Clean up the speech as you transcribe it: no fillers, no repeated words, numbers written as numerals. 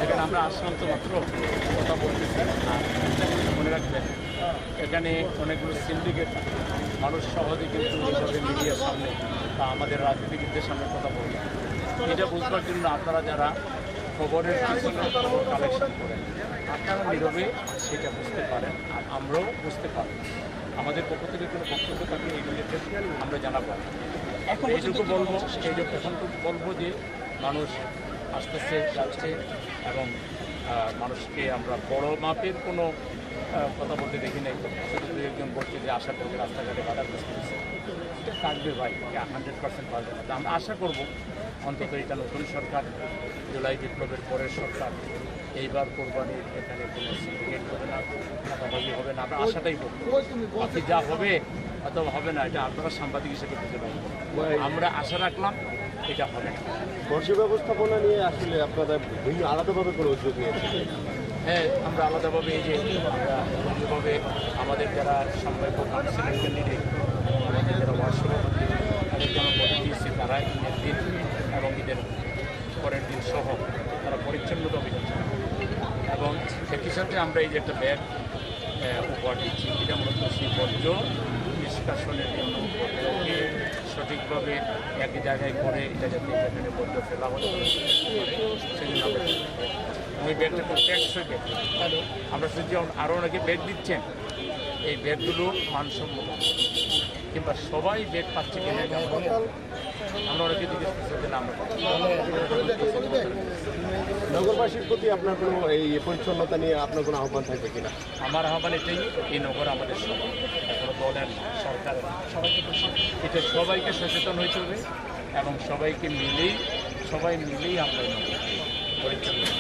এখানে আমরা আসলাম তো মাত্র কথা বলতেছি, মনে রাখবেন এখানে অনেকগুলো সিন্ডিকেট মানুষ সহজে কিন্তু এইভাবে মিডিয়ার সামনে বা আমাদের রাজনীতিবিদদের সামনে কথা বলবে। এটা বুঝবার জন্য আপনারা যারা খবরের পিছনে খবর কালেকশন করেন আপনারা নীরবে সেটা বুঝতে পারেন, আর আমরাও বুঝতে পারি। আমাদের পক্ষ থেকে কোনো বক্তব্য থাকলে এই রিলেটেড আমরা জানাবো। এখন এইটুকু বলবো যে মানুষ আসতেছে যাচ্ছে এবং মানুষকে আমরা বড় মাপের কোনো কথা বলতে দেখি নাই। শুধু দু একজন বলছে যে আশা করবে রাস্তাঘাটে বাধাগ্রস্ত হচ্ছে, এটা থাকবে ভাই, 100% পারবে না। আমরা আশা করব অন্তত এটা নতুন সরকার, জুলাই বিপ্লবের পরের সরকার, এইবার কোরবানির এখানে কোনো সিন্ডিকেট হবে না, চাঁদাবাজি হবে না, আমরা আশাটাই করব। বাকি যা হবে অথবা হবে না এটা আপনারা সাংবাদিক হিসেবে বুঝতে পারবেন। আমরা আশা রাখলাম এটা হবে না। বর্জ্য ব্যবস্থাপনা নিয়ে আসলে আপনারা ভিন্ন আলাদাভাবে কোনো উদ্যোগ নিয়েছেন? হ্যাঁ, আমরা আলাদাভাবে এই যে আমরা অন্যভাবে আমাদের যারা সম্ভাব্য কাউন্সিলর ক্যান্ডিডেট, আমাদের যারা ওয়ার্ড সভাপতি, তাদেরকে আমরা বলে দিয়েছি তারা ঈদের দিন এবং ঈদের পরের দিন সহ তারা পরিচ্ছন্নতা অভিযান চালাবে। এবং একই সাথে আমরা এই যে একটা ব্যাগ উপহার দিচ্ছি, এটা মূলত সেই বর্জ্য নিষ্কাশনের জন্য এটাকে সঠিকভাবে একই জায়গায় করে এটা যাতে এখানে বর্জ্য ফেলা হতে পারে সেজন্য আমরা ওই ব্যাগটা খুব টেকসই ব্যাগ। আমরা শুনছি আরও অনেকে ব্যাগ দিচ্ছেন, এই ব্যাগগুলো মানসম্মত কিংবা সবাই ব্যাগ পাচ্ছে কিনা আমরা অনেকে জিজ্ঞেস করছি না। আমরা নগরবাসীর প্রতি আপনার কোনো এই পরিচ্ছন্নতা নিয়ে আপনার কোনো আহ্বান থাকবে কিনা? আমার আহ্বান এটাই, এই নগর আমাদের সবাই, কোনো দলের সরকারের এটা সবাইকে সচেতন হইতে হবে এবং সবাই মিলেই আমরা পরিচ্ছন্ন